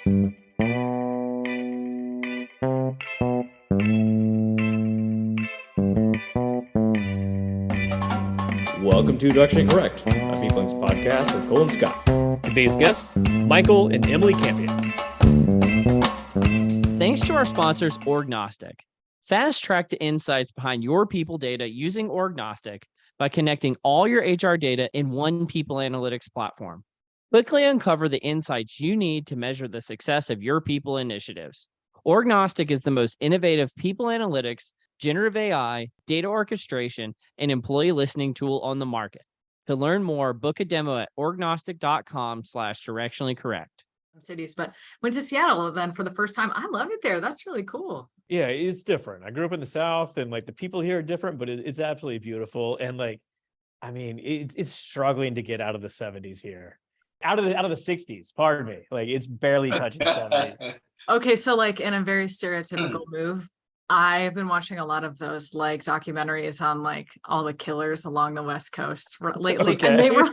Welcome to Directionally Correct, a People's podcast with Cole and Scott. Today's guest, Michael and Emily Campion. Thanks to our sponsors, Orgnostic. Fast track the insights behind your people data using Orgnostic by connecting all your HR data in one people analytics platform. Quickly uncover the insights you need to measure the success of your people initiatives. Orgnostic is the most innovative people analytics, generative AI, data orchestration, and employee listening tool on the market. To learn more, book a demo at orgnostic.com/directionallycorrect. Cities, but went to Seattle then for the first time. I love it there. That's really cool. Yeah, it's different. I grew up in the South, and the people here are different, but it's absolutely beautiful. And it's struggling to get out of the 70s here, out of the 60s. Pardon me. It's barely touching the 70s. Okay, so in a very stereotypical move, I've been watching a lot of those documentaries on all the killers along the West Coast lately, Okay. and they were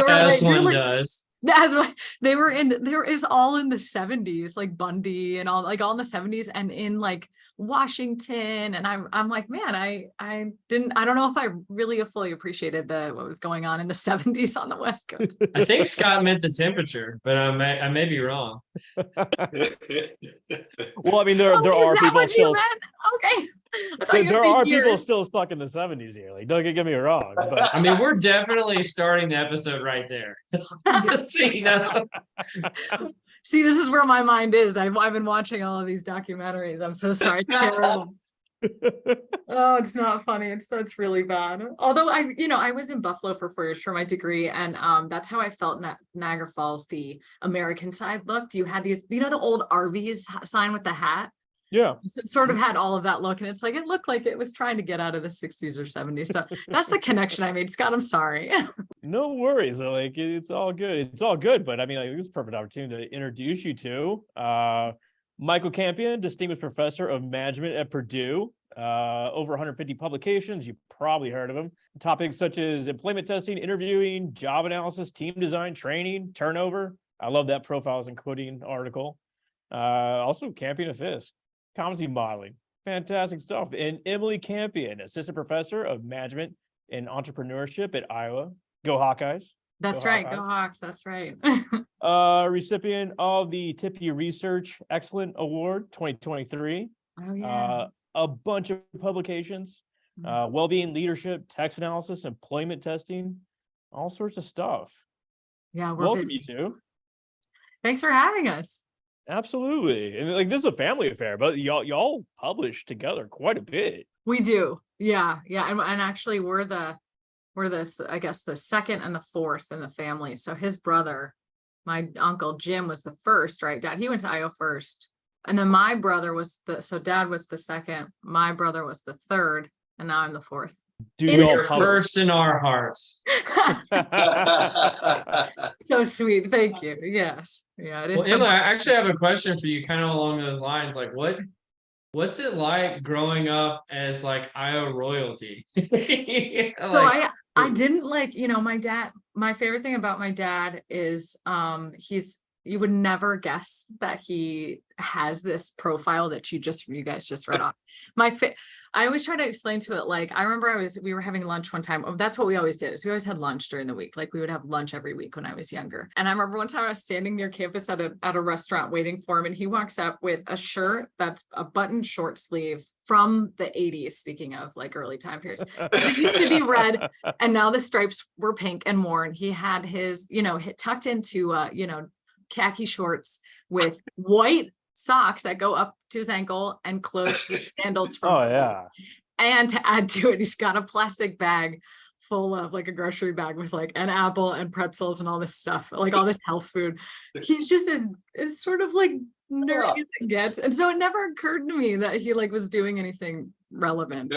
As one does. That's why it was all in the 70s, Bundy and all in the 70s and in Washington. And I'm like, man, I don't know if I really fully appreciated what was going on in the 70s on the West Coast. I think Scott meant the temperature, but I may be wrong. Well, there are people still. Okay. There are people still stuck in the 70s here. Don't get me wrong. But We're definitely starting the episode right there. See, this is where my mind is. I've been watching all of these documentaries. I'm so sorry. Terrible. Oh, it's not funny. It's really bad. Although I was in Buffalo for 4 years for my degree, and that's how I felt Niagara Falls, the American side looked. You had these, the old Arby's sign with the hat. yeah, So it sort of had all of that look, and it looked like it was trying to get out of the 60s or 70s. So that's the connection I made. Scott, I'm sorry. no worries. It's all good. It's all good. But it's a perfect opportunity to introduce you to Michael Campion, distinguished professor of management at Purdue. Over 150 publications. You probably heard of him. Topics such as employment testing, interviewing, job analysis, team design, training, turnover. I love that profiles and coding article. Also Campion of Fisk, competency modeling. Fantastic stuff. And Emily Campion, assistant professor of management and entrepreneurship at Iowa. Go Hawkeyes. That's right. Go Hawks. That's right. Recipient of the Tippy Research Excellent Award 2023. Oh yeah. A bunch of publications, well-being, leadership, text analysis, employment testing, all sorts of stuff. Yeah, we're welcome busy. you two. Thanks for having us. Absolutely. And this is a family affair, but y'all publish together quite a bit. We do. Yeah. And actually we're the I guess the second and the fourth in the family. So his brother, my uncle Jim, was the first, right? Dad, he went to Iowa first. And then my brother Dad was the second, my brother was the third, and now I'm the fourth. You're first in our hearts. So sweet. Thank you. Yes. Yeah, it is. Well, Emma, I actually have a question for you kind of along those lines. What's it like growing up as Iowa royalty? I didn't my dad. My favorite thing about my dad is you would never guess that he has this profile that you guys just read off. I always try to explain to it, I remember we were having lunch one time. That's what we always did, is we always had lunch during the week. We would have lunch every week when I was younger. And I remember one time I was standing near campus at a restaurant waiting for him, and he walks up with a shirt that's a button short sleeve from the 80s, speaking of early time periods. It used to be red, and now the stripes were pink and worn. He had his, tucked into khaki shorts with white socks that go up to his ankle and closed with sandals from and to add to it, he's got a plastic bag full of a grocery bag with an apple and pretzels and all this stuff, all this health food. He's just as sort of nerdy as it gets. And so it never occurred to me that he was doing anything relevant.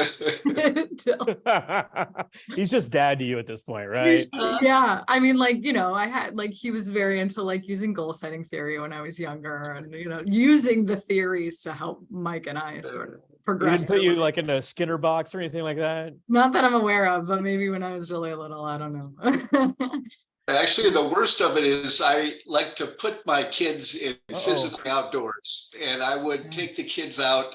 He's just dad to you at this point, right? Yeah. I had he was very into using goal setting theory when I was younger, and using the theories to help Mike and I sort of progress. He didn't put you in a Skinner box or anything like that? Not that I'm aware of, but maybe when I was really little, I don't know. Actually, the worst of it is I like to put my kids in physical outdoors, and I would take the kids out,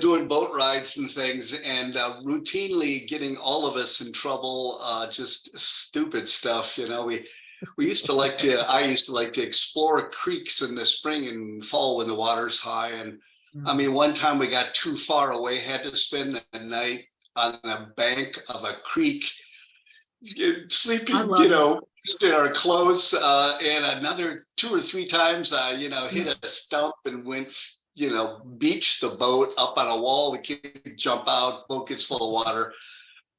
doing boat rides and things, and routinely getting all of us in trouble, just stupid stuff. We used to I used to like to explore creeks in the spring and fall when the water's high. And I mean, one time we got too far away, had to spend the night on the bank of a creek, sleeping, just in our clothes, and another 2 or 3 times, hit a stump and went, beach the boat up on a wall. The kid jump out, boat gets full of water.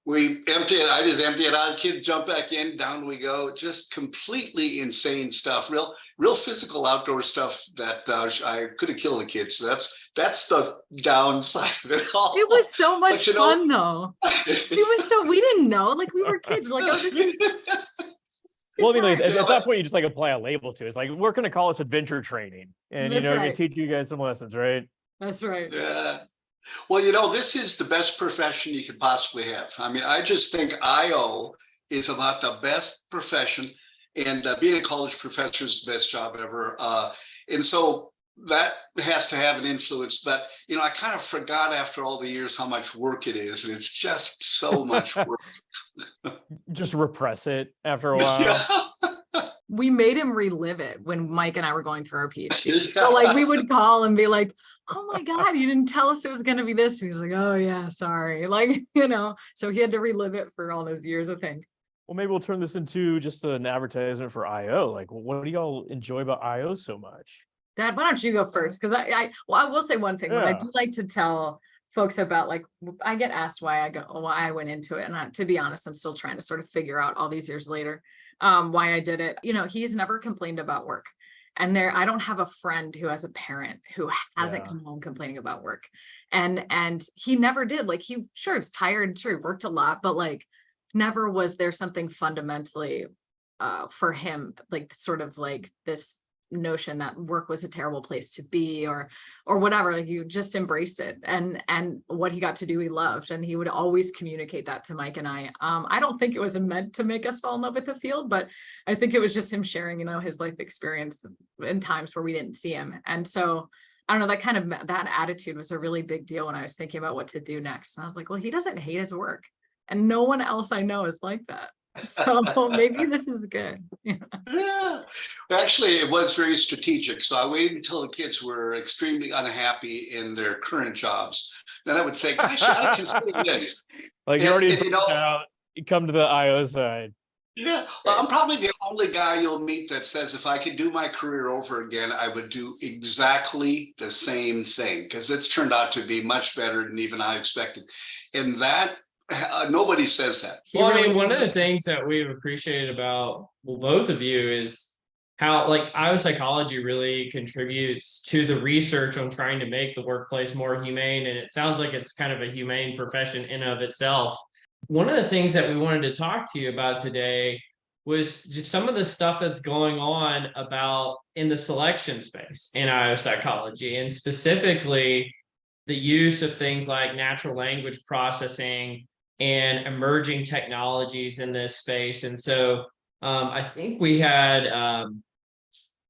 We empty it. I just empty it out. Kids jump back in, down we go. Just completely insane stuff. Real physical outdoor stuff that I could have killed the kids. So that's the downside of it all. It was so much fun though. We didn't know. Like, we were kids. We're like, oh, this is. Well, I mean, like, at that point, you just like apply a label to it. It's like, we're going to call this adventure training, and That's we're going right. to teach you guys some lessons, right? That's right. Yeah. Well, this is the best profession you could possibly have. I mean, I just think IO is about the best profession, and being a college professor is the best job ever. And so that has to have an influence. But, I kind of forgot after all the years how much work it is, and it's just so much work. Just repress it after a while. Yeah. We made him relive it when Mike and I were going through our PhD. Yeah. So like, we would call and be like, oh my God, you didn't tell us it was going to be this. He was like, oh yeah, sorry. Like, so he had to relive it for all those years, I think. Well, maybe we'll turn this into just an advertisement for IO. Like, what do y'all enjoy about IO so much? Dad, why don't you go first? Because I will say one thing. What I do like to tell folks about, like, I get asked why I went into it. And to be honest, I'm still trying to sort of figure out all these years later why I did it. He's never complained about work. And I don't have a friend who has a parent who hasn't come home complaining about work. And he never did. Like, sure, he's tired, sure, he worked a lot, but like, never was there something fundamentally for him, like sort of like this notion that work was a terrible place to be or whatever. Like, you just embraced it, and what he got to do he loved, and he would always communicate that to Mike and I. I don't think it was meant to make us fall in love with the field, but I think it was just him sharing his life experience in times where we didn't see him. And so I don't know, that attitude was a really big deal when I was thinking about what to do next. And I was like, well, he doesn't hate his work, and no one else I know is like that. So maybe this is good. Yeah. Actually, it was very strategic. So I waited until the kids were extremely unhappy in their current jobs. Then I would say, gosh, I consider this. Like, you already you come to the IO side. Yeah. Well, I'm probably the only guy you'll meet that says, if I could do my career over again, I would do exactly the same thing, because it's turned out to be much better than even I expected. And that nobody says that. Well, I mean, one of the things that we've appreciated about both of you is how, like, IO psychology really contributes to the research on trying to make the workplace more humane. And it sounds like it's kind of a humane profession in of itself. One of the things that we wanted to talk to you about today was just some of the stuff that's going on about in the selection space in IO psychology, and specifically the use of things like natural language processing and emerging technologies in this space. And so I think we had,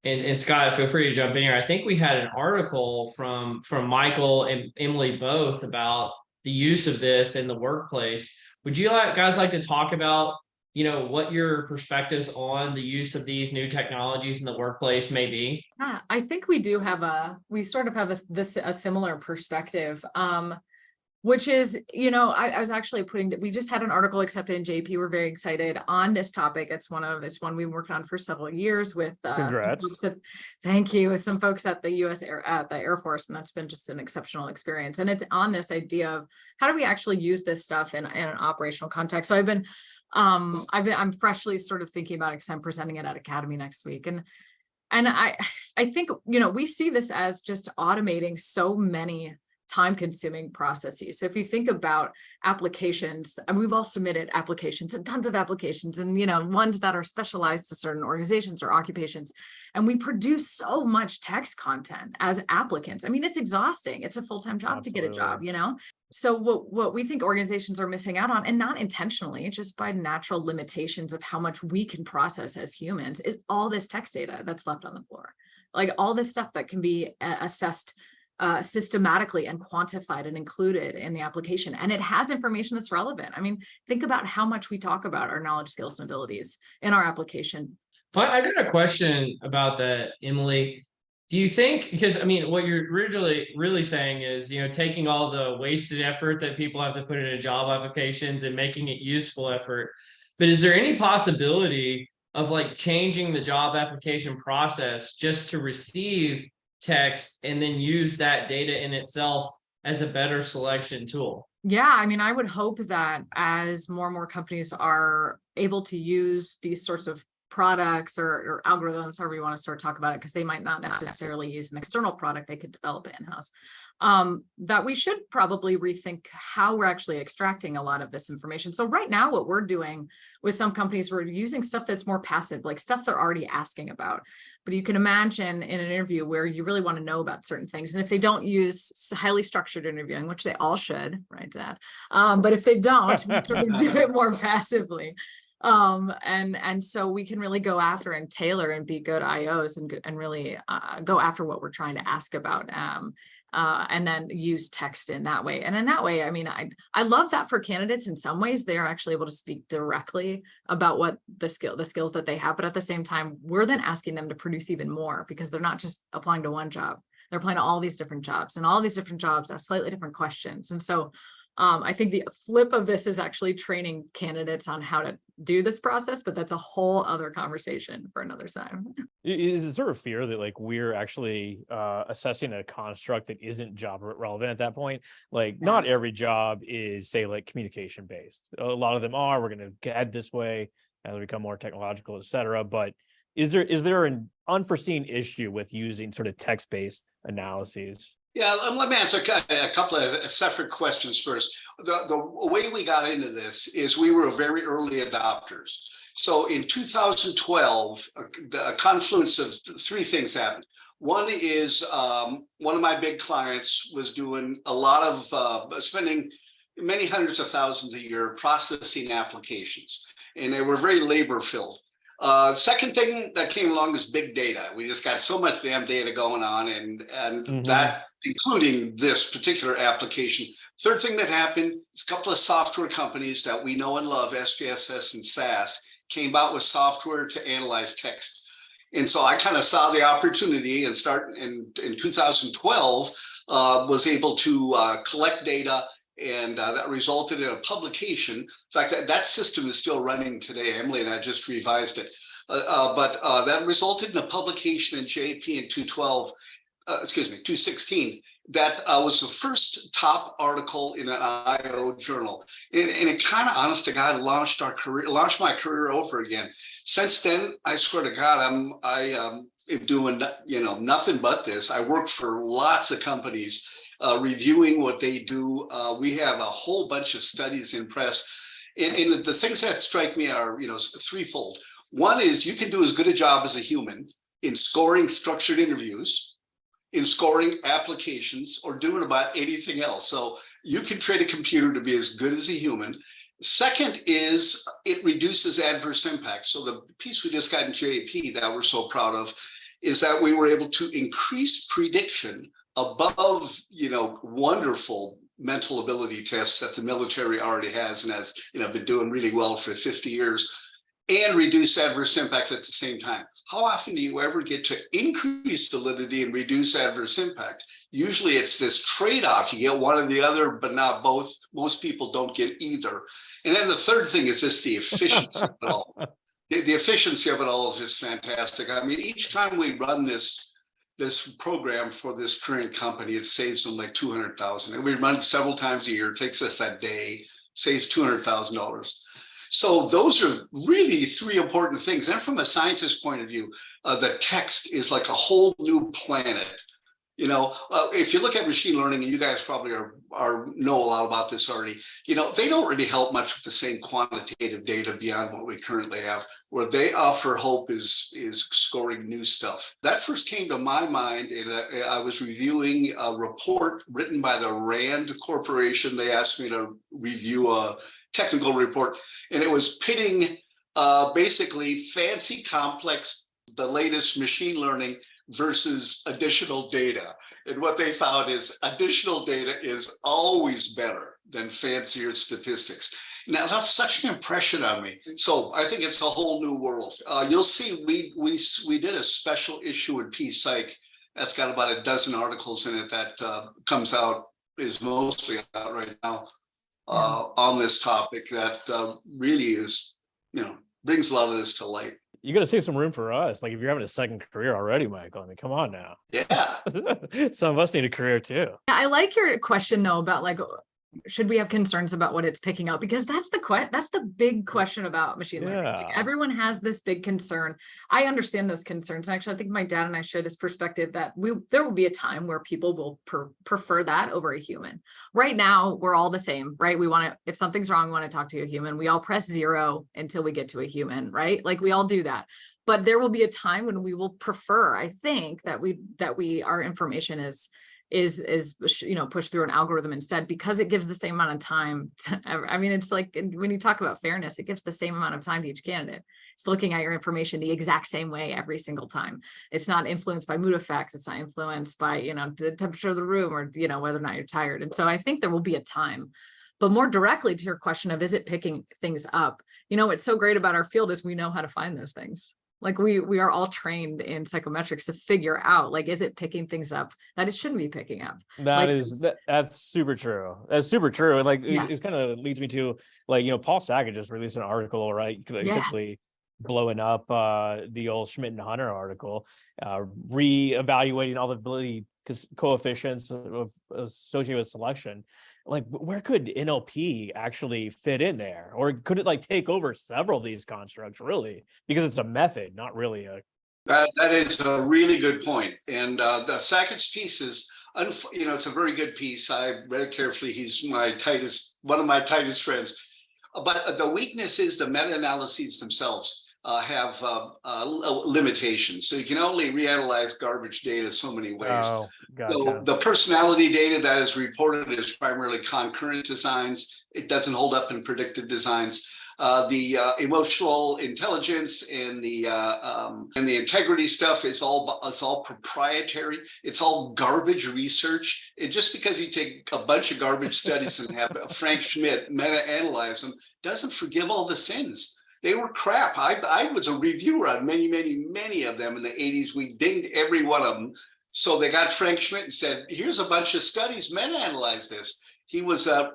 and Scott, feel free to jump in here. I think we had an article from Michael and Emily both about the use of this in the workplace. Would you guys like to talk about, what your perspectives on the use of these new technologies in the workplace may be? I think we do have a similar perspective. Which is, I was actually we just had an article accepted in JP. We're very excited on this topic. It's one we worked on for several years with thank you, with some folks at the at the Air Force, and that's been just an exceptional experience. And it's on this idea of how do we actually use this stuff in an operational context. So I'm freshly sort of thinking about it because I'm presenting it at Academy next week, and I think we see this as just automating so many time-consuming processes. So if you think about applications, and we've all submitted applications and tons of applications, and ones that are specialized to certain organizations or occupations, and we produce so much text content as applicants. I mean, it's exhausting. It's a full-time job to get a job, So what we think organizations are missing out on, and not intentionally, just by natural limitations of how much we can process as humans, is all this text data that's left on the floor. Like all this stuff that can be assessed systematically and quantified and included in the application. And it has information that's relevant. I mean, think about how much we talk about our knowledge, skills, and abilities in our application. But I got a question about that, Emily. Do you think, because I mean, what you're really saying is, taking all the wasted effort that people have to put into job applications and making it useful effort. But is there any possibility of like changing the job application process just to receive text and then use that data in itself as a better selection tool? Yeah, I mean, I would hope that as more and more companies are able to use these sorts of products or algorithms, however you want to start to talk about it, because they might not necessarily use an external product, they could develop it in-house, that we should probably rethink how we're actually extracting a lot of this information. So right now, what we're doing with some companies, we're using stuff that's more passive, like stuff they're already asking about. But you can imagine in an interview where you really want to know about certain things. And if they don't use highly structured interviewing, which they all should, right, Dad? But if they don't, we sort of do it more passively. And so we can really go after and tailor and be good IOs and really go after what we're trying to ask about, and then use text in that way. And in that way, I mean, I love that for candidates. In some ways, they are actually able to speak directly about what the skills that they have. But at the same time, we're then asking them to produce even more, because they're not just applying to one job. They're applying to all these different jobs, and all these different jobs ask slightly different questions. And so I think the flip of this is actually training candidates on how to do this process, but that's a whole other conversation for another time. Is it sort of fear that like we're actually assessing a construct that isn't job relevant at that point? Like not every job is, say, like communication based. A lot of them are. We're going to head this way as we become more technological, et cetera. But is there an unforeseen issue with using sort of text-based analyses? Yeah, let me answer a couple of separate questions first. The way we got into this is we were very early adopters. So in 2012, a confluence of three things happened. One is one of my big clients was doing a lot of spending many hundreds of thousands a year processing applications, and they were very labor filled. Second thing that came along is big data. We just got so much damn data going on, and that, including this particular application. Third thing that happened is a couple of software companies that we know and love, SPSS and SAS, came out with software to analyze text. And so I kind of saw the opportunity and start in 2012, was able to collect data, and that resulted in a publication. In fact, that system is still running today. Emily and I just revised it. But that resulted in a publication in JP in 2016. That was the first top article in an IO journal. And it kind of, honest to God, launched my career over again. Since then, I swear to God, I am doing nothing but this. I work for lots of companies, reviewing what they do. We have a whole bunch of studies in press. And the things that strike me are, threefold. One is you can do as good a job as a human in scoring structured interviews, in scoring applications, or doing about anything else. So you can train a computer to be as good as a human. Second is it reduces adverse impact. So the piece we just got in JP that we're so proud of is that we were able to increase prediction above, wonderful mental ability tests that the military already has and has, been doing really well for 50 years, and reduce adverse impact at the same time. How often do you ever get to increase validity and reduce adverse impact? Usually it's this trade-off. You get one or the other, but not both. Most people don't get either. And then the third thing is just the efficiency of it all. The efficiency of it all is just fantastic. I mean, each time we run this program for this current company, it saves them like $200,000. And we run it several times a year. It takes us a day, saves $200,000. So those are really three important things. And from a scientist point of view, the text is like a whole new planet If you look at machine learning, and you guys probably know a lot about this already, they don't really help much with the same quantitative data beyond what we currently have. Where they offer hope is scoring new stuff. That first came to my mind, and I was reviewing a report written by the Rand Corporation. They asked me to review a technical report, and it was pitting basically fancy, complex, the latest machine learning versus additional data. And what they found is additional data is always better than fancier statistics. Now, that's such an impression on me. So I think it's a whole new world. You'll see we did a special issue in P-Psych that's got about a dozen articles in it that comes out, is mostly out right now on this topic that really is, brings a lot of this to light. You got to save some room for us. Like, if you're having a second career already, Michael, I mean, come on now. Yeah. Some of us need a career too. I like your question though about like, should we have concerns about what it's picking up? Because that's the big question about machine learning. Yeah. Like, everyone has this big concern. I understand those concerns. Actually, I think my dad and I share this perspective that there will be a time where people will prefer that over a human. Right now, we're all the same, right? If something's wrong, we want to talk to a human. We all press 0 until we get to a human, right? Like, we all do that. But there will be a time when we will prefer, I think, that our information is pushed through an algorithm instead, because it gives the same amount of time it's like when you talk about fairness, it gives the same amount of time to each candidate. It's looking at your information the exact same way every single time. It's not influenced by mood effects. It's not influenced by the temperature of the room, or whether or not you're tired. And so I think there will be a time. But more directly to your question of, is it picking things up? What's so great about our field is we know how to find those things. Like, we are all trained in psychometrics to figure out, like, is it picking things up that it shouldn't be picking up? That's super true. That's super true. And like, Yeah. it kind of leads me to, like, Paul Saget just released an article, right? Essentially blowing up the old Schmidt and Hunter article, reevaluating all the ability coefficients associated with selection. Like, where could NLP actually fit in there? Or could it like take over several of these constructs, really? Because it's a method, not really a... That is a really good point. And the Sackett's piece is, it's a very good piece. I read it carefully. He's one of my tightest friends. But the weakness is the meta-analyses themselves have limitations. So you can only reanalyze garbage data so many ways. Oh, gotcha. So the personality data that is reported is primarily concurrent designs. It doesn't hold up in predictive designs. The emotional intelligence and the integrity stuff is all proprietary. It's all garbage research. And just because you take a bunch of garbage studies and have Frank Schmidt meta-analyze them doesn't forgive all the sins. They were crap. I was a reviewer on many, many, many of them in the 80s. We dinged every one of them. So they got Frank Schmidt and said, here's a bunch of studies, meta-analyze this. He was a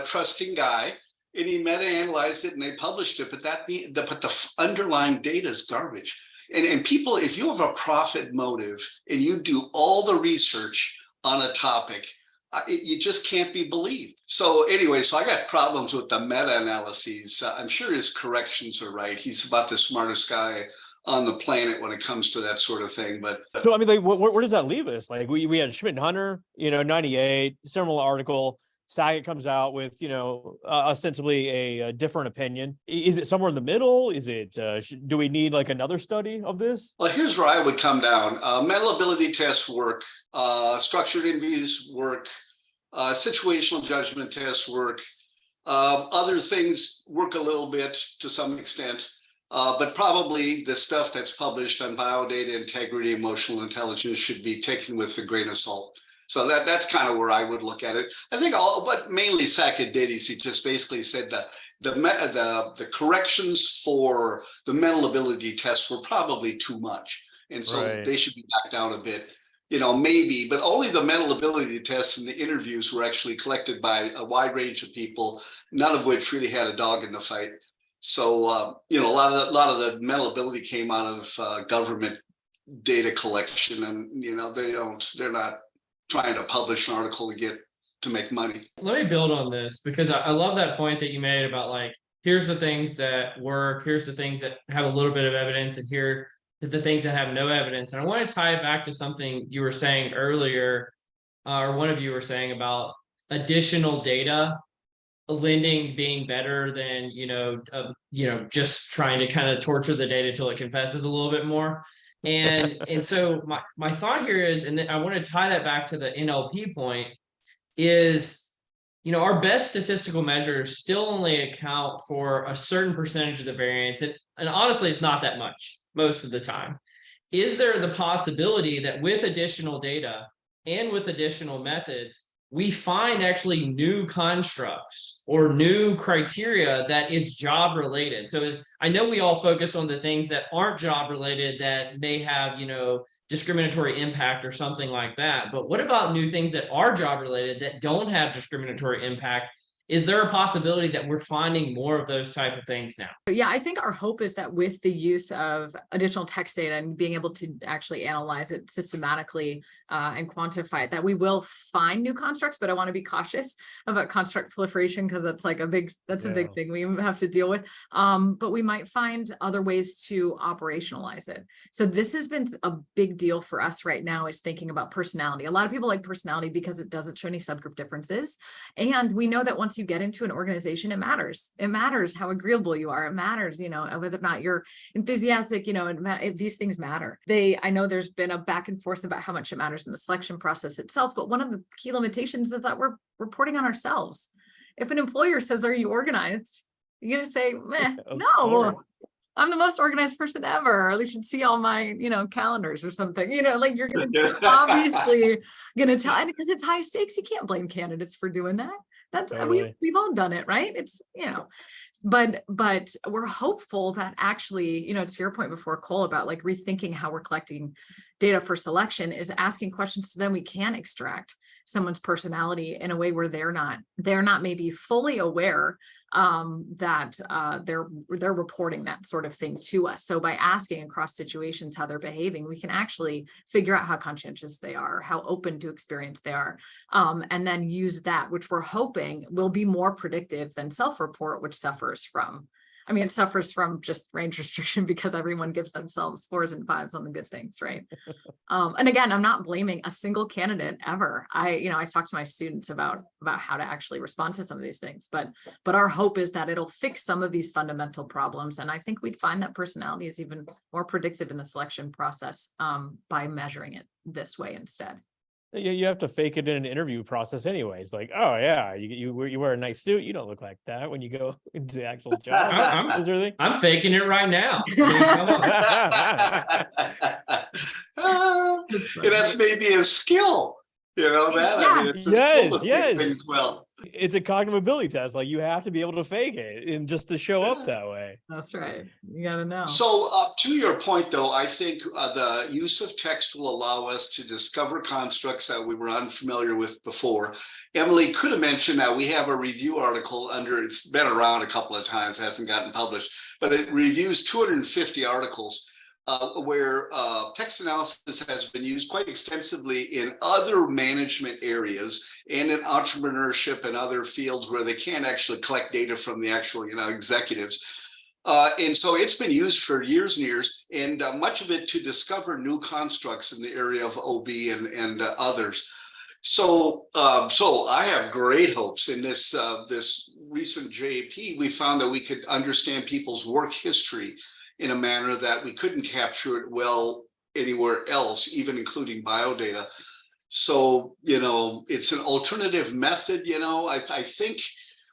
trusting guy, and he meta-analyzed it and they published it. But the underlying data is garbage. And people, if you have a profit motive and you do all the research on a topic, you just can't be believed. So anyway, I got problems with the meta-analyses. I'm sure his corrections are right. He's about the smartest guy on the planet when it comes to that sort of thing. But so, I mean, like, where does that leave us? Like, we had Schmidt and Hunter, 98, similar article. Saget comes out with, ostensibly a different opinion. Is it somewhere in the middle? Is it, do we need like another study of this? Well, here's where I would come down. Mental ability tests work, structured interviews work, situational judgment tests work. Other things work a little bit to some extent, but probably the stuff that's published on biodata integrity, emotional intelligence should be taken with a grain of salt. So that's kind of where I would look at it. I think what mainly Sackett did is he just basically said that the corrections for the mental ability tests were probably too much. And so They should be backed down a bit, maybe, but only the mental ability tests and the interviews were actually collected by a wide range of people, none of which really had a dog in the fight. So, a lot of the mental ability came out of government data collection, and, they're not trying to publish an article to make money. Let me build on this, because I love that point that you made about, like, here's the things that work, here's the things that have a little bit of evidence, and here the things that have no evidence. And I want to tie it back to something you were saying earlier, or one of you were saying about additional data lending being better than, just trying to kind of torture the data till it confesses a little bit more. And so my thought here is, and then I want to tie that back to the NLP point, is, our best statistical measures still only account for a certain percentage of the variance. And honestly, it's not that much most of the time. Is there the possibility that with additional data and with additional methods, we find actually new constructs or new criteria that is job related? So I know we all focus on the things that aren't job related that may have, discriminatory impact or something like that. But what about new things that are job related that don't have discriminatory impact? Is there a possibility that we're finding more of those type of things now? Yeah, I think our hope is that with the use of additional text data and being able to actually analyze it systematically and quantify it, that we will find new constructs. But I want to be cautious about construct proliferation, because that's like a big thing we have to deal with. But we might find other ways to operationalize it. So this has been a big deal for us right now, is thinking about personality. A lot of people like personality because it doesn't show any subgroup differences. And we know that once you get into an organization, it matters. It matters how agreeable you are. It matters, whether or not you're enthusiastic, these things matter. I know there's been a back and forth about how much it matters in the selection process itself, but one of the key limitations is that we're reporting on ourselves. If an employer says, "Are you organized?" You're going to say, "No, I'm the most organized person ever. Or you should see all my, calendars or something." Like you're going to obviously going to tell, and because it's high stakes, you can't blame candidates for doing that. That's we've all done it, right? It's but we're hopeful that actually, to your point before, Cole, about like rethinking how we're collecting data for selection, is asking questions so then we can extract someone's personality in a way where they're not maybe fully aware that they're reporting that sort of thing to us. So by asking across situations how they're behaving, we can actually figure out how conscientious they are, how open to experience they are, and then use that, which we're hoping will be more predictive than self-report, which suffers from just range restriction because everyone gives themselves 4s and 5s on the good things, right? And again, I'm not blaming a single candidate ever. I talk to my students about how to actually respond to some of these things, but our hope is that it'll fix some of these fundamental problems. And I think we'd find that personality is even more predictive in the selection process by measuring it this way instead. You have to fake it in an interview process anyways. Like, oh yeah, you wear a nice suit. You don't look like that when you go into the actual job. I'm faking it right now. That's maybe a skill. It's a skill to fake things well. It's a cognitive ability test. Like you have to be able to fake it and just to show up that way. That's right. You got to know. So to your point, though, I think the use of text will allow us to discover constructs that we were unfamiliar with before. Emily could have mentioned that we have a review article it's been around a couple of times, hasn't gotten published, but it reviews 250 articles where text analysis has been used quite extensively in other management areas and in entrepreneurship and other fields where they can't actually collect data from the actual, executives. And so it's been used for years and years, and much of it to discover new constructs in the area of OB and others. So I have great hopes in this recent JP. We found that we could understand people's work history in a manner that we couldn't capture it well anywhere else, even including biodata. So, it's an alternative method. I think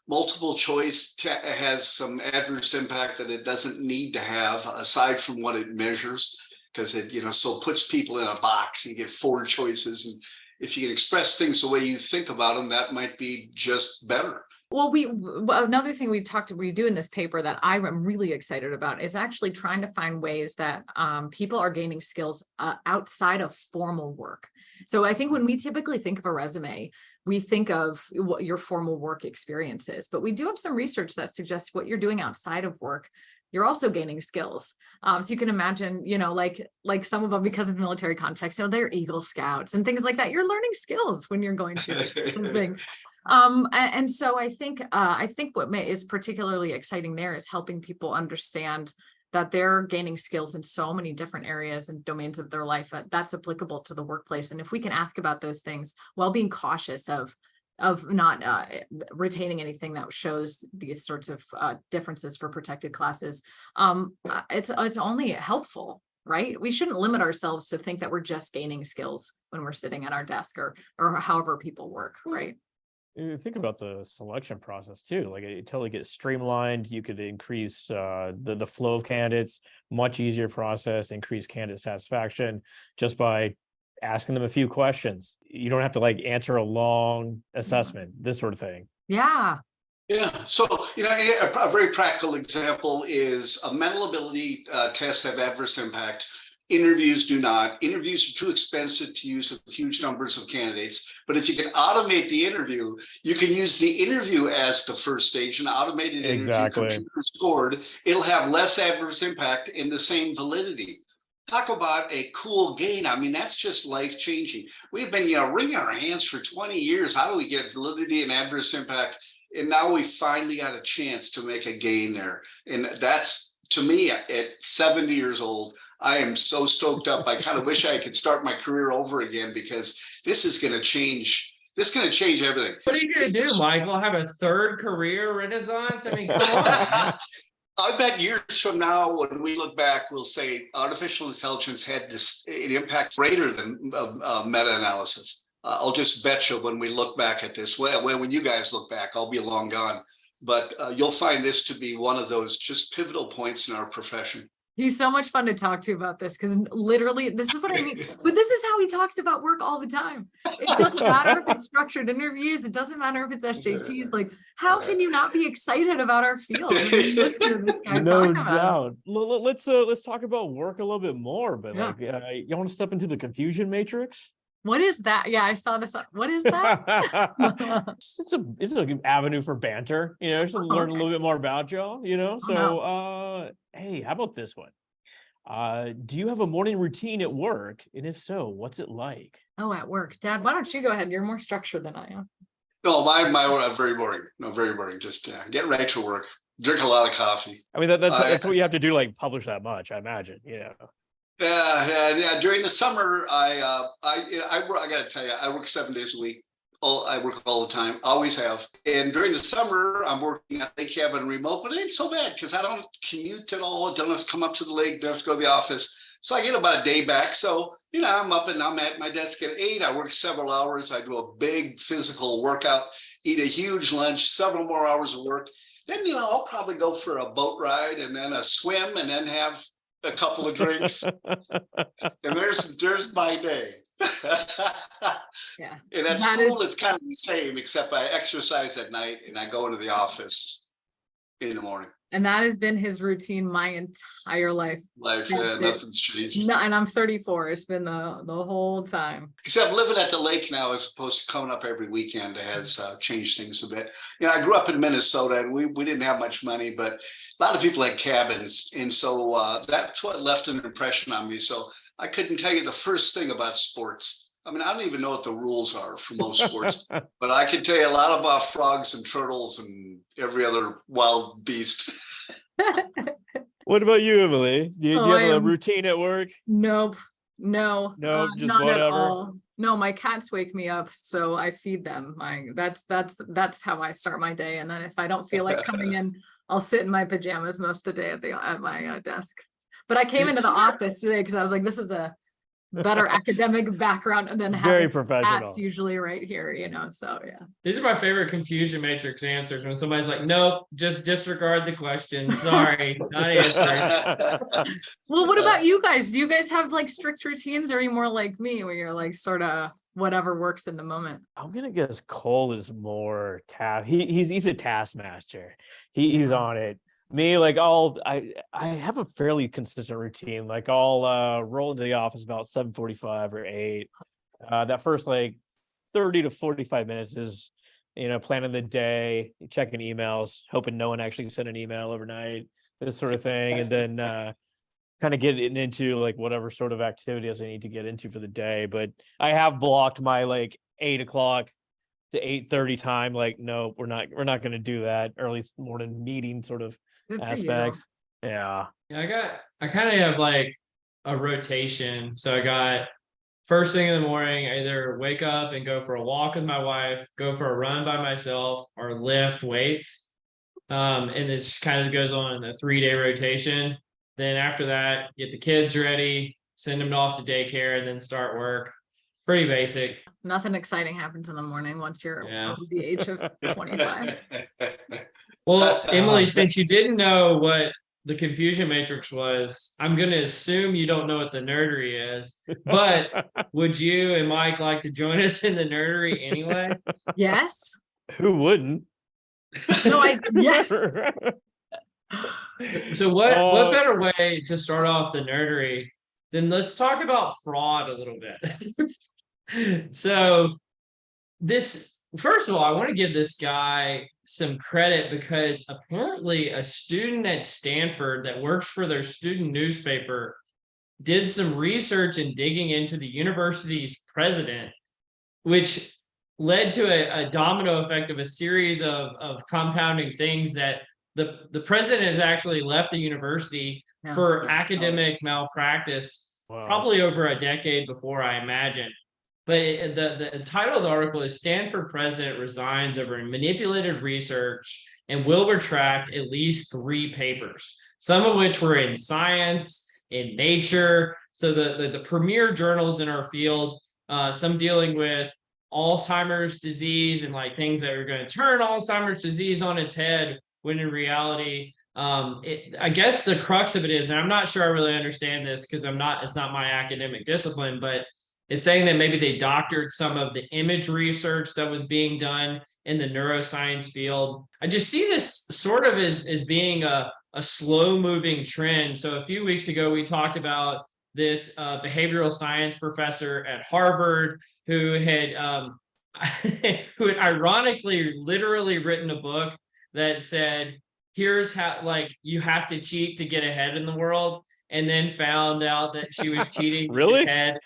multiple choice has some adverse impact that it doesn't need to have, aside from what it measures, because it, so puts people in a box. You get 4 choices. And if you can express things the way you think about them, that might be just better. Well, another thing we do in this paper that I'm really excited about is actually trying to find ways that people are gaining skills outside of formal work. So I think when we typically think of a resume, we think of what your formal work experience is, but we do have some research that suggests what you're doing outside of work, you're also gaining skills. So you can imagine, like some of them, because of the military context, they're Eagle Scouts and things like that. You're learning skills when you're going to something. And so I think what is particularly exciting there is helping people understand that they're gaining skills in so many different areas and domains of their life that's applicable to the workplace. And if we can ask about those things while being cautious of not retaining anything that shows these sorts of differences for protected classes, it's only helpful, right? We shouldn't limit ourselves to think that we're just gaining skills when we're sitting at our desk or however people work, right? Think about the selection process too. Like it totally gets streamlined. You could increase the flow of candidates, much easier process, increase candidate satisfaction just by asking them a few questions. You don't have to like answer a long assessment, this sort of thing. Yeah. Yeah. So, a very practical example is a mental ability tests have adverse impact. Interviews do not. Interviews are too expensive to use with huge numbers of candidates. But if you can automate the interview, you can use the interview as the first stage, an automated interview, computer scored. It'll have less adverse impact and the same validity. Talk about a cool gain. I mean, that's just life changing. We've been, wringing our hands for 20 years. How do we get validity and adverse impact? And now we finally got a chance to make a gain there. And that's, to me, at 70 years old, I am so stoked up. I kind of wish I could start my career over again, because this is going to change. This is going to change everything. What are you going to do, Michael? Have a third career renaissance? I mean, come on. I bet years from now, when we look back, we'll say artificial intelligence had an impact greater than meta-analysis. I'll just bet you when we look back at this, when you guys look back, I'll be long gone. But you'll find this to be one of those just pivotal points in our profession. He's so much fun to talk to about this, because literally this is what I mean. But this is how he talks about work all the time. It doesn't matter if it's structured interviews. It doesn't matter if it's SJTs. Like, how can you not be excited about our field? No doubt. Let's talk about work a little bit more. But you want to step into the confusion matrix? What is that? Yeah, I saw this. What is that? it's an avenue for banter, just to learn a little bit more about y'all, So, hey, how about this one? Do you have a morning routine at work? And if so, what's it like? Oh, at work. Dad, why don't you go ahead? You're more structured than I am. No, my very boring. No, very boring. Just get right to work. Drink a lot of coffee. I mean, that's what you have to do, like publish that much, I imagine, Yeah. During the summer, I got to tell you, I work 7 days a week. I work all the time, always have. And during the summer, I'm working at Lake Cabin remote, but it ain't so bad because I don't commute at all. Don't have to come up to the lake. Don't have to go to the office. So I get about a day back. So, I'm up and I'm at my desk at 8. I work several hours. I do a big physical workout, eat a huge lunch, several more hours of work. Then, I'll probably go for a boat ride and then a swim and then have a couple of drinks. And there's my day. Yeah. And at school, it's kind of the same, except I exercise at night and I go into the office in the morning. And that has been his routine my entire life. Nothing's changed. No, and I'm 34. It's been the whole time. Except living at the lake now, as opposed to coming up every weekend, has changed things a bit. I grew up in Minnesota, and we didn't have much money, but a lot of people had cabins, and so that's what left an impression on me. So I couldn't tell you the first thing about sports. I mean, I don't even know what the rules are for most sports, but I can tell you a lot about frogs and turtles and every other wild beast. What about you, Emily? Do you have a routine at work? Nope. No, just not whatever. At all. No, my cats wake me up, so I feed them. That's how I start my day. And then if I don't feel like coming in, I'll sit in my pajamas most of the day at my desk. But I came into the office today because I was like, this is a better academic background than very having professional. apps usually right here, so yeah. These are my favorite confusion matrix answers, when somebody's like, nope, just disregard the question. Sorry, not answering. Well, what about you guys? Do you guys have like strict routines, or are you more like me where you're like sort of whatever works in the moment? I'm gonna guess Cole is more he's a taskmaster. He's on it. Me, like I have a fairly consistent routine. Like I'll roll into the office about 7:45 or 8. That first like 30 to 45 minutes is planning the day, checking emails, hoping no one actually sent an email overnight, this sort of thing, and then kind of getting into like whatever sort of activities I need to get into for the day. But I have blocked my like 8 o'clock to 8:30 time. Like, no, we're not going to do that early morning meeting sort of Good for aspects. Yeah. I kind of have like a rotation. So I got first thing in the morning, I either wake up and go for a walk with my wife, go for a run by myself, or lift weights. And it just kind of goes on a 3-day rotation. Then after that, get the kids ready, send them off to daycare, and then start work. Pretty basic. Nothing exciting happens in the morning once you're over the age of 25. Well, Emily, since you didn't know what the confusion matrix was, I'm going to assume you don't know what the nerdery is. But would you and Mike like to join us in the nerdery anyway? Yes. Who wouldn't? No, yeah. So what better way to start off the nerdery than let's talk about fraud a little bit. So first of all, I want to give this guy some credit because apparently a student at Stanford that works for their student newspaper did some research and digging into the university's president, which led to a domino effect of a series of compounding things that the president has actually left the university for academic malpractice, probably over a decade before, I imagine. But the title of the article is Stanford President Resigns Over Manipulated Research and Will Retract at Least 3 Papers, some of which were in Science, in Nature. So the premier journals in our field, some dealing with Alzheimer's disease and like things that are going to turn Alzheimer's disease on its head, when in reality, I guess the crux of it is, and I'm not sure I really understand this because it's not my academic discipline, but it's saying that maybe they doctored some of the image research that was being done in the neuroscience field. I just see this sort of as being a slow moving trend. So a few weeks ago, we talked about this behavioral science professor at Harvard who had ironically literally written a book that said, here's how, like, you have to cheat to get ahead in the world. And then found out that she was cheating. Really? And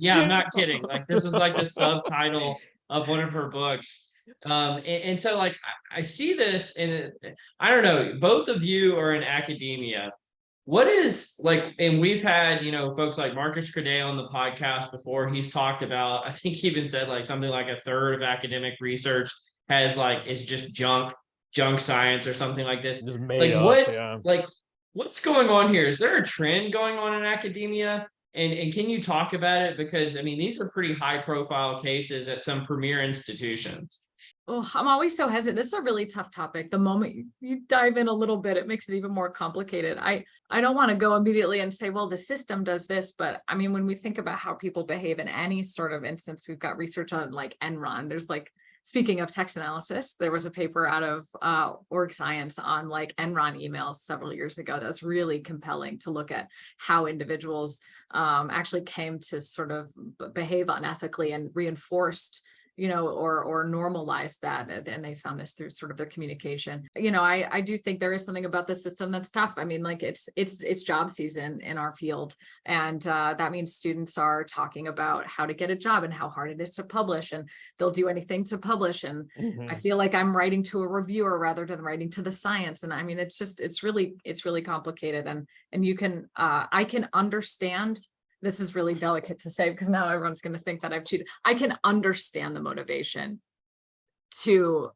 yeah, I'm not kidding. Like, this was like the subtitle of one of her books. And so like, I see this, and I don't know, both of you are in academia. What is like, and we've had, folks like Marcus Credea on the podcast before. He's talked about, I think he even said like something like a third of academic research is just junk science or something like this. Just made up, What's going on here? Is there a trend going on in academia? And can you talk about it? Because I mean, these are pretty high profile cases at some premier institutions. Oh, I'm always so hesitant. This is a really tough topic. The moment you dive in a little bit, it makes it even more complicated. I don't want to go immediately and say, well, the system does this. But I mean, when we think about how people behave in any sort of instance, we've got research on like Enron. There's like, speaking of text analysis, there was a paper out of Org Science on like Enron emails several years ago. That's really compelling to look at how individuals actually came to sort of behave unethically and reinforced, or normalized that. And they found this through sort of their communication. I do think there is something about the system that's tough. I mean, like it's job season in our field. And that means students are talking about how to get a job and how hard it is to publish, and they'll do anything to publish. And I feel like I'm writing to a reviewer rather than writing to the science. And I mean, it's really complicated. And you can, I can understand. This is really delicate to say because now everyone's going to think that I've cheated. I can understand the motivation to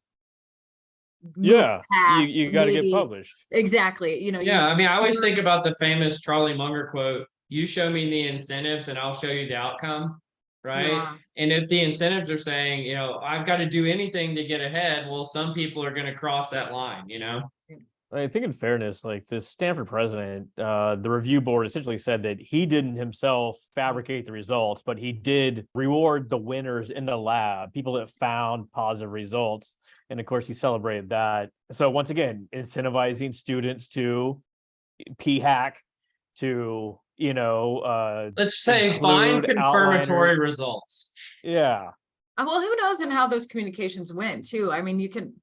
you got to get published. Exactly. I mean, I always think about the famous Charlie Munger quote, you show me the incentives and I'll show you the outcome. Right. Yeah. And if the incentives are saying, I've got to do anything to get ahead, well, some people are going to cross that line, I think in fairness, like the Stanford president, the review board essentially said that he didn't himself fabricate the results, but he did reward the winners in the lab, people that found positive results. And of course, he celebrated that. So once again, incentivizing students to p-hack, to, let's say find confirmatory results. Yeah. Well, who knows and how those communications went too. I mean,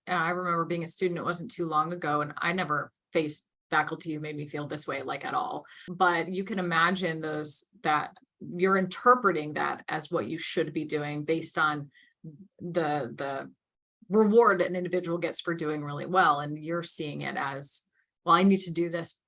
I remember being a student, it wasn't too long ago, and I never faced faculty who made me feel this way, like at all. But you can imagine that you're interpreting that as what you should be doing based on the reward an individual gets for doing really well. And you're seeing it as, well, I need to do this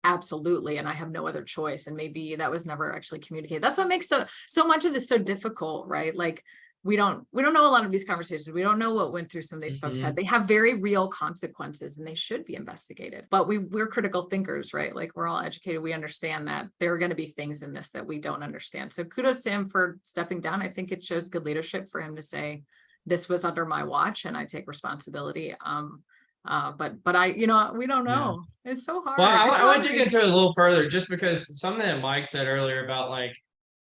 absolutely, and I have no other choice. And maybe that was never actually communicated. That's what makes so much of this so difficult, right? Like we don't know a lot of these conversations. We don't know what went through some of these folks' head. They have very real consequences and they should be investigated. But we're critical thinkers, right? Like we're all educated. We understand that there are going to be things in this that we don't understand. So kudos to him for stepping down. I think it shows good leadership for him to say, this was under my watch and I take responsibility. But I, we don't know. Yeah. It's so hard. Well, I want to dig into it a little further, just because something that Mike said earlier about like,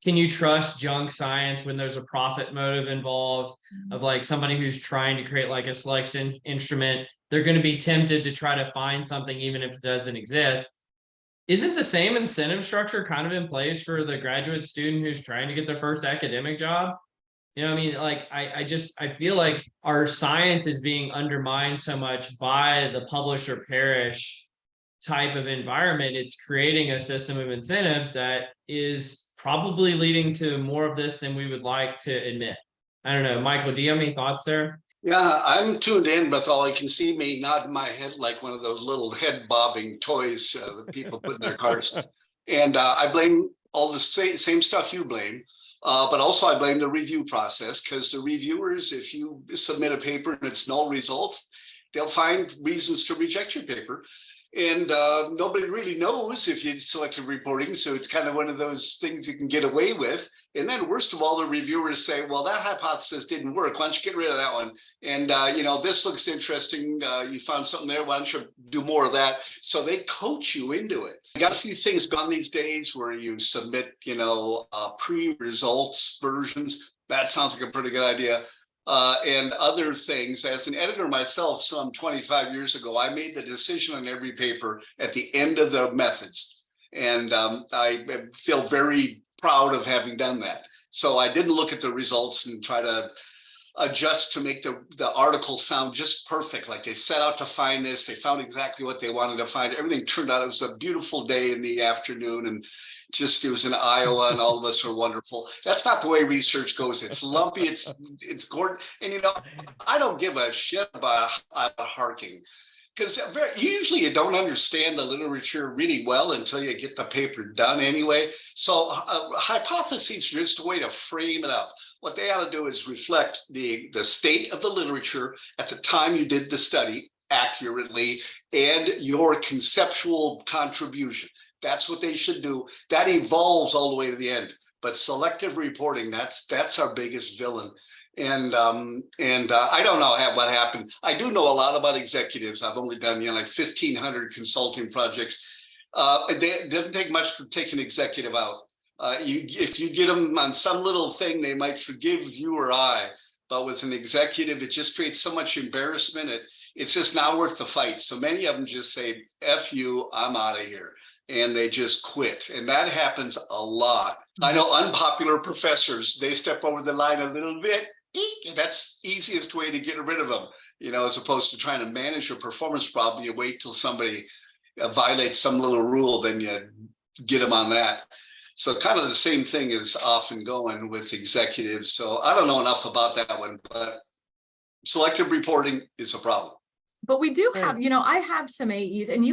can you trust junk science when there's a profit motive involved of like somebody who's trying to create like a selection instrument? They're going to be tempted to try to find something even if it doesn't exist. Isn't the same incentive structure kind of in place for the graduate student who's trying to get their first academic job? You know what I mean? Like, I feel like our science is being undermined so much by the publish or perish type of environment. It's creating a system of incentives that is probably leading to more of this than we would like to admit. I don't know, Michael, do you have any thoughts there? Yeah, I'm tuned in, but all I can see me nodding my head like one of those little head bobbing toys that people put in their cars. And I blame all the same stuff you blame. But also I blame the review process, because the reviewers, if you submit a paper and it's null results, they'll find reasons to reject your paper. And nobody really knows if you selective reporting. So it's kind of one of those things you can get away with. And then worst of all, the reviewers say, well, that hypothesis didn't work. Why don't you get rid of that one? And, this looks interesting. You found something there. Why don't you do more of that? So they coach you into it. I got a few things gone these days where you submit, pre-results versions. That sounds like a pretty good idea. And other things. As an editor myself, some 25 years ago, I made the decision on every paper at the end of the methods. And I feel very proud of having done that. So I didn't look at the results and try to adjust to make the article sound just perfect. Like they set out to find this, they found exactly what they wanted to find. Everything turned out, it was a beautiful day in the afternoon, and it was in Iowa and all of us are wonderful. That's not the way research goes. It's lumpy, it's gorgeous. And I don't give a shit about harking, because usually you don't understand the literature really well until you get the paper done anyway. So hypotheses are just a way to frame it up. What they ought to do is reflect the state of the literature at the time you did the study accurately and your conceptual contribution. That's what they should do. That evolves all the way to the end. But selective reporting, that's our biggest villain. And I don't know what happened. I do know a lot about executives. I've only done like 1,500 consulting projects. It doesn't take much to take an executive out. If you get them on some little thing, they might forgive you or I. But with an executive, it just creates so much embarrassment. It's just not worth the fight. So many of them just say, F you, I'm out of here. And they just quit. And that happens a lot. I know unpopular professors, they step over the line a little bit. And that's the easiest way to get rid of them, as opposed to trying to manage your performance problem. You wait till somebody violates some little rule, then you get them on that. So kind of the same thing is often going with executives. So I don't know enough about that one, but selective reporting is a problem. But we do have, I have some AEs, and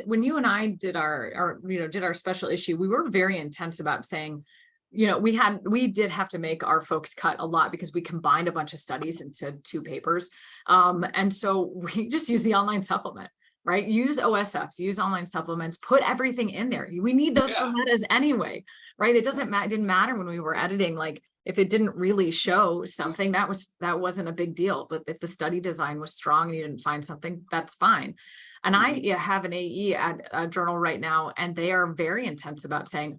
when you and I did our special issue, we were very intense about saying, we did have to make our folks cut a lot because we combined a bunch of studies into 2 papers. And so we just use the online supplement, right? Use OSFs, use online supplements, put everything in there. We need those for metas anyway, right? It didn't matter when we were editing, like if it didn't really show something, that wasn't a big deal. But if the study design was strong and you didn't find something, that's fine. And I have an AE at a journal right now, and they are very intense about saying,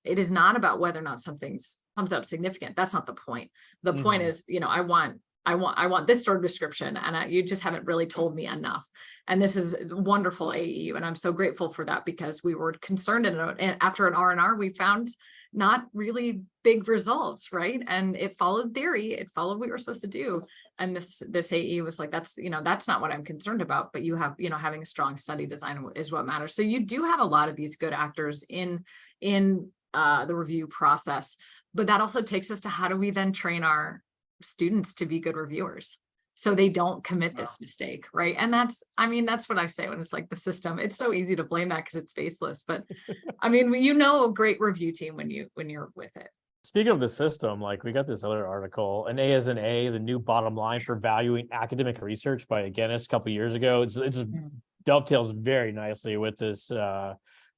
it is not about whether or not something comes up significant. That's not the point. The point is, I want this sort of description, and you just haven't really told me enough. And this is wonderful AE, and I'm so grateful for that, because we were concerned, and after an R&R, we found not really big results, right? And it followed theory, it followed what we were supposed to do. And this AE was like, that's not what I'm concerned about, but you have, having a strong study design is what matters. So you do have a lot of these good actors in the review process, but that also takes us to how do we then train our students to be good reviewers? so they don't commit this mistake, right? And that's what I say when it's like the system. It's so easy to blame that because it's faceless, but I mean, a great review team when you're with it. Speaking of the system, like we got this other article, an A is an A, the new bottom line for valuing academic research by Guinness a couple years ago. It's dovetails very nicely with this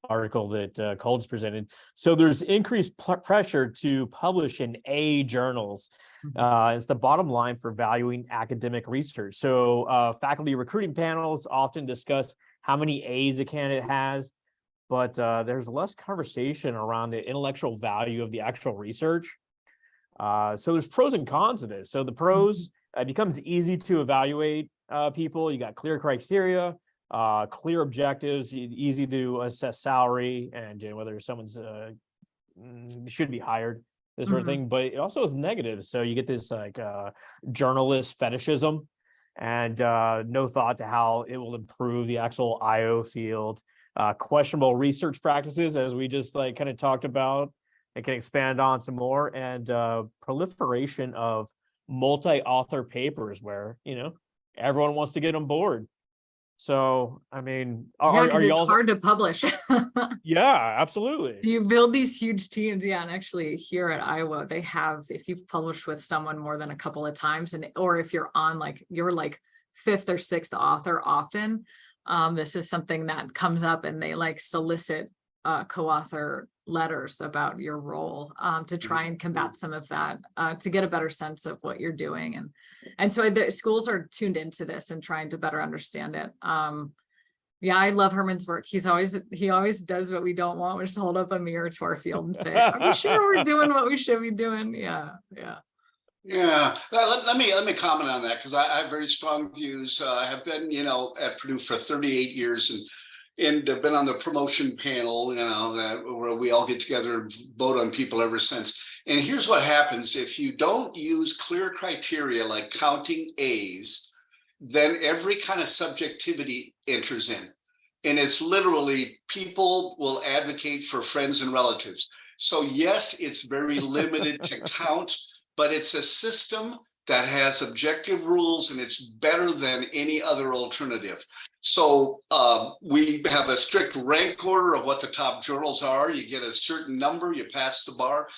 article that Cold's presented. So there's increased pressure to publish in A journals. It's the bottom line for valuing academic research. So faculty recruiting panels often discuss how many A's a candidate has, but there's less conversation around the intellectual value of the actual research. So there's pros and cons of this. So the pros, it becomes easy to evaluate people. You got clear criteria, clear objectives, easy to assess salary and whether someone's should be hired, this sort of thing. But it also is negative. So you get this like journalist fetishism and no thought to how it will improve the actual IO field. Questionable research practices, as we just like kind of talked about, and can expand on some more, and proliferation of multi-author papers where everyone wants to get on board. So I mean, are it's hard to publish. Yeah, absolutely. Do you build these huge teams? Yeah, and actually here at Iowa, they have, if you've published with someone more than a couple of times, or if you're on you're fifth or sixth author often. This is something that comes up, and they solicit co-author letters about your role to try and combat some of that, to get a better sense of what you're doing. And so the schools are tuned into this and trying to better understand it. Yeah, I love Herman's work. He always does what we don't want, which is hold up a mirror to our field and say, are we sure we're doing what we should be doing? Yeah. Let me comment on that, because I have very strong views. I have been, at Purdue for 38 years and have been on the promotion panel, where we all get together and vote on people ever since. And here's what happens: if you don't use clear criteria like counting A's, then every kind of subjectivity enters in. And it's literally, people will advocate for friends and relatives. So yes, it's very limited to count, but it's a system that has objective rules, and it's better than any other alternative. So we have a strict rank order of what the top journals are. You get a certain number, you pass the bar.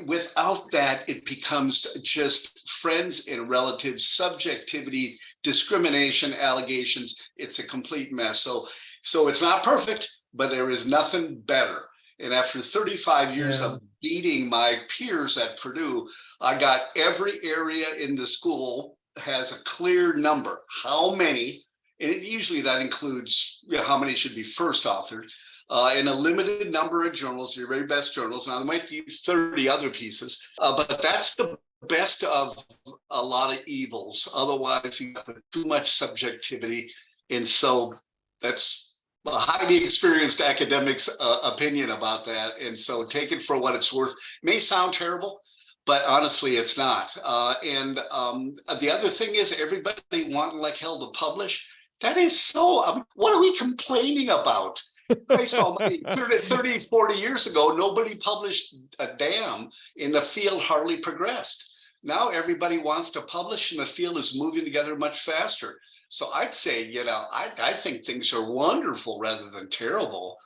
Without that, it becomes just friends and relatives, subjectivity, discrimination, allegations. It's a complete mess. So it's not perfect, but there is nothing better. And after 35 years of beating my peers at Purdue, I got every area in the school has a clear number. How many, and usually that includes how many should be first authored, and a limited number of journals, your very best journals. Now, there might be 30 other pieces, but that's the best of a lot of evils. Otherwise, you have too much subjectivity. And so that's a highly experienced academic's opinion about that. And so take it for what it's worth. It may sound terrible, but honestly, it's not. And the other thing is, everybody wanting like hell to publish. That is so, what are we complaining about? Christ almighty, 30, 40 years ago, nobody published a damn, and the field hardly progressed. Now everybody wants to publish, and the field is moving together much faster. So I'd say, I think things are wonderful rather than terrible.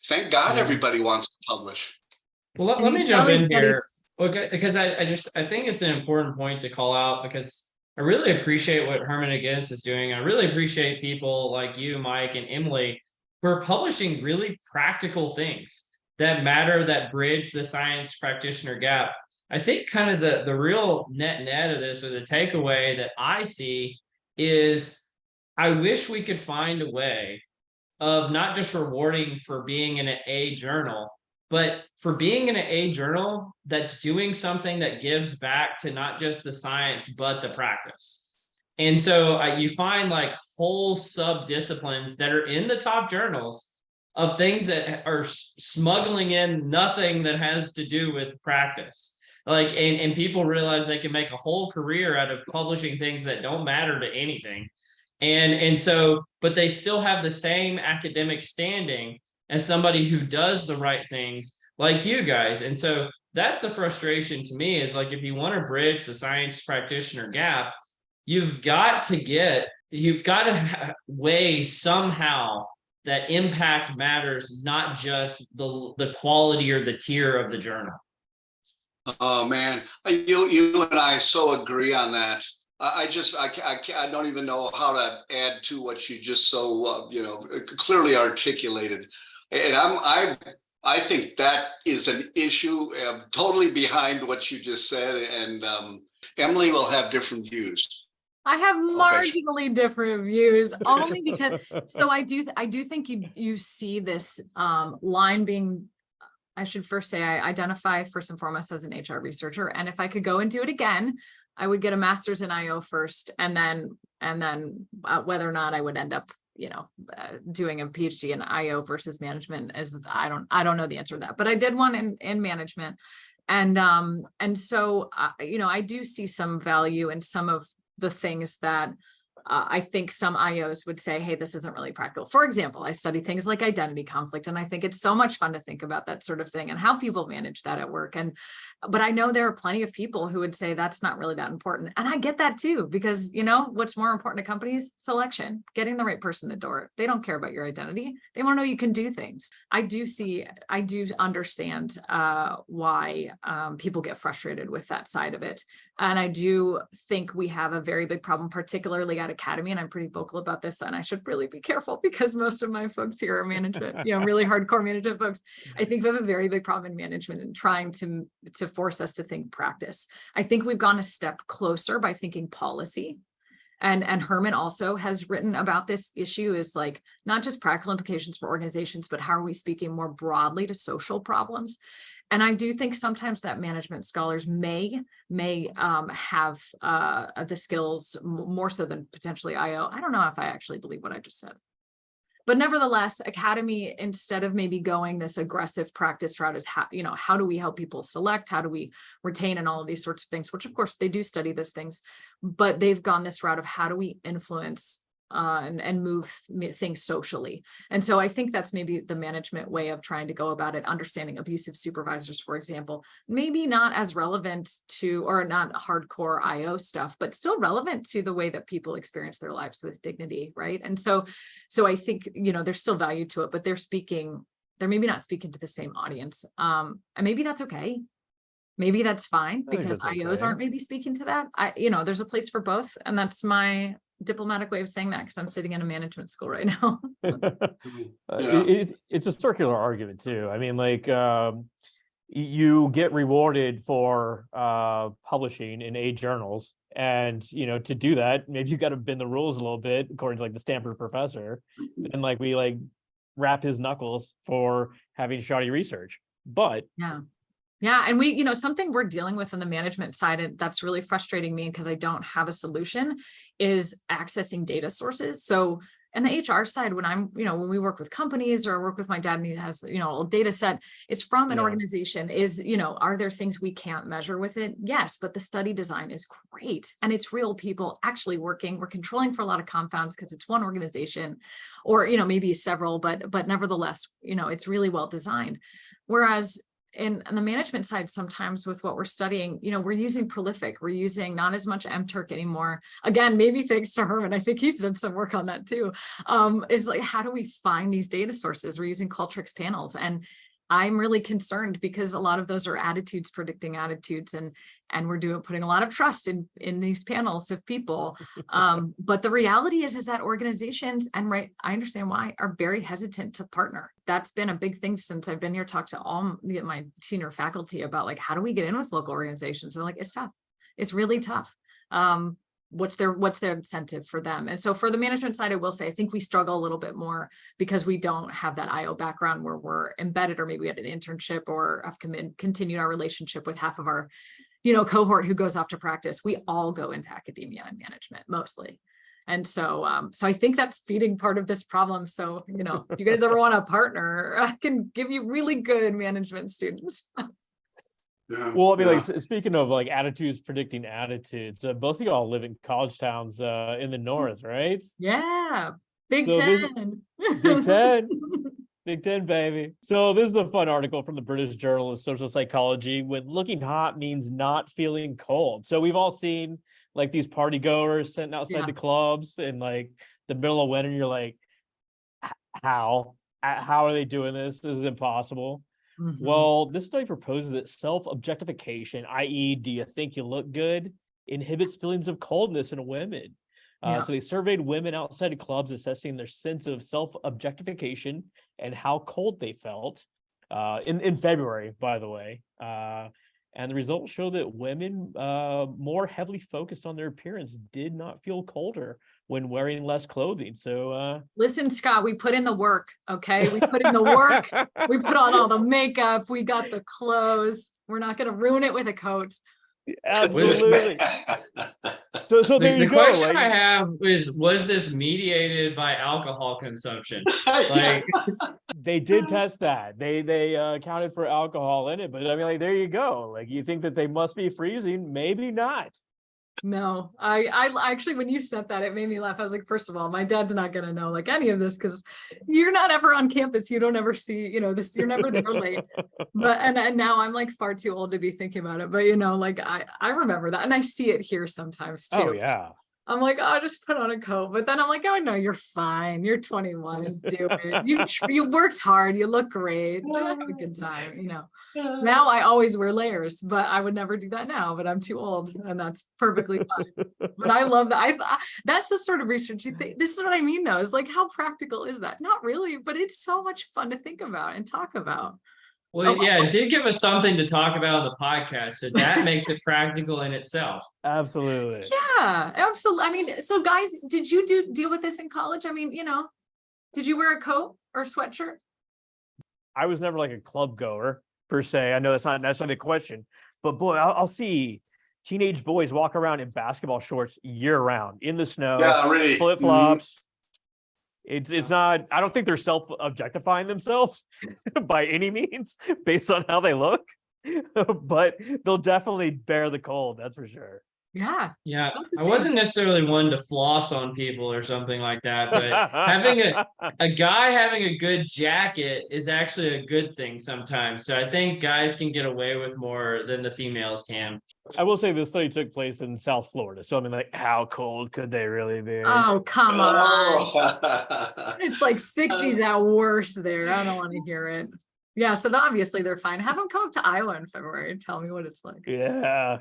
Thank God everybody wants to publish. Well, let me jump in here, because I think it's an important point to call out, because I really appreciate what Herman Against is doing. I really appreciate people like you, Mike, and Emily, who are publishing really practical things that matter, that bridge the science practitioner gap. I think kind of the real net of this, or the takeaway that I see, is I wish we could find a way of not just rewarding for being in an A journal, but for being in an A journal that's doing something that gives back to not just the science, but the practice. And so you find like whole sub-disciplines that are in the top journals of things that are smuggling in nothing that has to do with practice. And people realize they can make a whole career out of publishing things that don't matter to anything. And so, but they still have the same academic standing as somebody who does the right things like you guys. And so that's the frustration to me, is like, if you want to bridge the science practitioner gap, you've got to weigh somehow that impact matters, not just the quality or the tier of the journal. Oh man, you and I so agree on that. I don't even know how to add to what you just so clearly articulated. And I think that is an issue totally behind what you just said. And Emily will have different views. I have marginally different views, only because so I do think you see this line being. I should first say I identify first and foremost as an HR researcher, and if I could go and do it again, I would get a master's in IO first, and then whether or not I would end up doing a PhD in IO versus management is I don't know the answer to that, but I did one in management, and so I do see some value in some of the things that I think some IOs would say, hey, this isn't really practical. For example, I study things like identity conflict, and I think it's so much fun to think about that sort of thing and how people manage that at work. But I know there are plenty of people who would say that's not really that important. And I get that too, because what's more important to companies? Selection, getting the right person in the door. They don't care about your identity. They want to know you can do things. I do understand why people get frustrated with that side of it. And I do think we have a very big problem, particularly at Academy, and I'm pretty vocal about this, and I should really be careful because most of my folks here are management, really hardcore management folks. I think we have a very big problem in management and trying to force us to think practice. I think we've gone a step closer by thinking policy. And Herman also has written about this issue, is like not just practical implications for organizations, but how are we speaking more broadly to social problems? And I do think sometimes that management scholars may have the skills more so than potentially IO. I don't know if I actually believe what I just said. But nevertheless, Academy, instead of maybe going this aggressive practice route, is how do we help people select? How do we retain and all of these sorts of things, which of course they do study those things, but they've gone this route of how do we influence and move things socially. And so I think that's maybe the management way of trying to go about it, understanding abusive supervisors, for example, maybe not as relevant to, or not hardcore IO stuff, but still relevant to the way that people experience their lives with dignity, right? And so I think, there's still value to it, but they're maybe not speaking to the same audience. And maybe that's okay. Maybe that's fine because IOs aren't maybe speaking to that. There's a place for both. And that's my diplomatic way of saying that because I'm sitting in a management school right now. It's a circular argument too. I mean, you get rewarded for publishing in A journals, and to do that, maybe you got to bend the rules a little bit, according to the Stanford professor, and we wrap his knuckles for having shoddy research. But yeah. And we, something we're dealing with on the management side, and that's really frustrating me because I don't have a solution, is accessing data sources. So on the HR side, when we work with companies or work with my dad and he has, a data set, it's from an organization, are there things we can't measure with it? Yes, but the study design is great. And it's real people actually working. We're controlling for a lot of confounds because it's one organization or, maybe several, but nevertheless, it's really well designed. Whereas on the management side, sometimes with what we're studying, we're using prolific, we're using not as much MTurk anymore. Again, maybe thanks to Herman, I think he's done some work on that too. Is how do we find these data sources? We're using Qualtrics panels, and I'm really concerned because a lot of those are attitudes, predicting attitudes, and we're putting a lot of trust in these panels of people. But the reality is that organizations, and I understand why, are very hesitant to partner. That's been a big thing since I've been here, talked to all my senior faculty about how do we get in with local organizations? They're it's tough. It's really tough. What's their incentive for them? And so for the management side, I will say, I think we struggle a little bit more because we don't have that IO background where we're embedded, or maybe we had an internship or have continued our relationship with half of our, cohort who goes off to practice. We all go into academia and management mostly. And so I think that's feeding part of this problem. So, if you guys ever want to partner, I can give you really good management students. Well, I mean, speaking of attitudes predicting attitudes, both of y'all live in college towns in the north, right? Yeah, Big Ten. Big Ten. Big 10, baby. So this is a fun article from the British Journal of Social Psychology. When looking hot means not feeling cold. So we've all seen like these party goers sitting outside the clubs in like the middle of winter. You're like, how are they doing this? This is impossible. Mm-hmm. Well, this study proposes that self-objectification, i.e., do you think you look good, inhibits feelings of coldness in women. So they surveyed women outside of clubs, assessing their sense of self-objectification and how cold they felt in February, by the way. And the results show that women more heavily focused on their appearance did not feel colder when wearing less clothing. So listen, Scott, we put in the work, okay? We put in the work. We put on all the makeup. We got the clothes. We're not going to ruin it with a coat. Absolutely. So there you go. The question I have is, was this mediated by alcohol consumption? Like, they did test that. They accounted for alcohol in it, but I mean, like, there you go. Like, you think that they must be freezing? Maybe not. No, I actually, when you said that, it made me laugh. I was like, first of all, my dad's not going to know like any of this because you're not ever on campus. You don't ever see, this, you're never there late. But, and now I'm like far too old to be thinking about it. But, like I remember that. And I see it here sometimes too. Oh, yeah. I'm like, oh, just put on a coat. But then I'm like, oh, no, you're fine. You're 21. Do it. You worked hard. You look great. Have a good time, Now I always wear layers, but I would never do that now. But I'm too old, and that's perfectly fine. But I love that. That's the sort of research you think. This is what I mean, though. Is like, how practical is that? Not really, but it's so much fun to think about and talk about. Well, yeah, it did give us something to talk about on the podcast, so that makes it practical in itself. Absolutely. Yeah, absolutely. I mean, so guys, did you deal with this in college? I mean, did you wear a coat or sweatshirt? I was never like a club goer per se. I know that's not necessarily the question, but boy, I'll see teenage boys walk around in basketball shorts year round in the snow, really. flip-flops. Mm-hmm. It's not, I don't think they're self-objectifying themselves by any means based on how they look, but they'll definitely bear the cold. That's for sure. Yeah. Yeah. I wasn't necessarily one to floss on people or something like that, but having a guy having a good jacket is actually a good thing sometimes. So I think guys can get away with more than the females can. I will say this study took place in South Florida. So I mean, like, how cold could they really be? Oh, come on. It's like 60s at worst there. I don't want to hear it. Yeah. So obviously they're fine. Have them come up to Iowa in February and tell me what it's like. Yeah.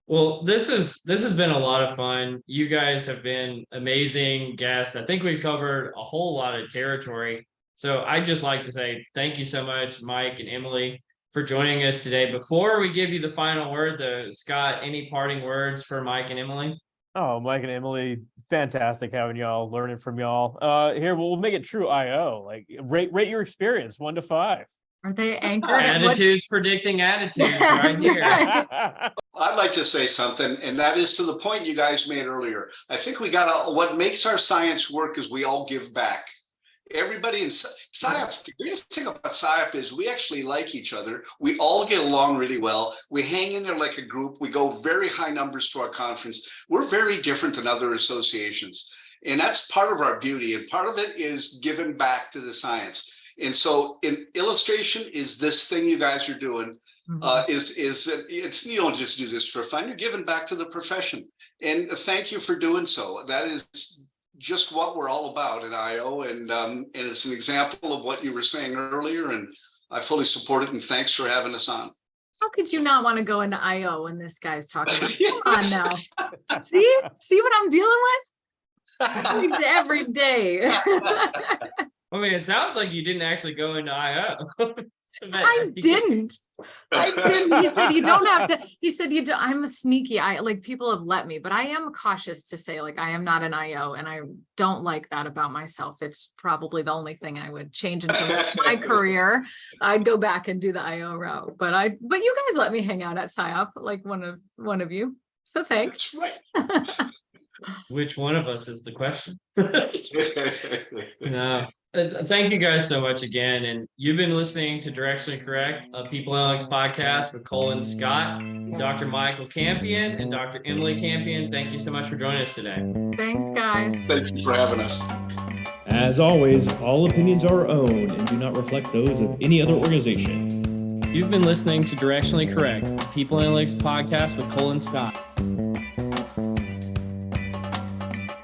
Well, this has been a lot of fun. You guys have been amazing guests. I think we've covered a whole lot of territory. So I'd just like to say thank you so much, Mike and Emily, for joining us today. Before we give you the final word, Scott, any parting words for Mike and Emily? Oh, Mike and Emily, fantastic having y'all, learning from y'all. Here, we'll make it true IO. Like, rate your experience 1 to 5. Are they anchored? Attitudes predicting attitudes right here. I'd like to say something, and that is to the point you guys made earlier. I think what makes our science work is we all give back. Everybody in PSYOPs, the greatest thing about PSYOP is we actually like each other. We all get along really well. We hang in there like a group. We go very high numbers to our conference. We're very different than other associations. And that's part of our beauty. And part of it is giving back to the science. And so in illustration is this thing you guys are doing. It's you don't just do this for fun, you're giving back to the profession, and thank you for doing so. That is just what we're all about at IO, and it's an example of what you were saying earlier, and I fully support it, and thanks for having us on. How could you not want to go into IO when this guy's talking about come on now? See what I'm dealing with every day. I mean, it sounds like you didn't actually go into IO. I didn't. He said you don't have to. He said you do. I'm a sneaky. People have let me, but I am cautious to say like I am not an IO, and I don't like that about myself. It's probably the only thing I would change in terms of my career. I'd go back and do the IO route, but you guys let me hang out at PSYOP, like one of you. So thanks. That's right. Which one of us is the question? No. Thank you guys so much again. And you've been listening to Directionally Correct, a People Analytics podcast with Cole and Scott, Dr. Michael Campion and Dr. Emily Campion. Thank you so much for joining us today. Thanks, guys. Thank you for having us. As always, all opinions are our own and do not reflect those of any other organization. You've been listening to Directionally Correct, the People Analytics podcast with Cole and Scott.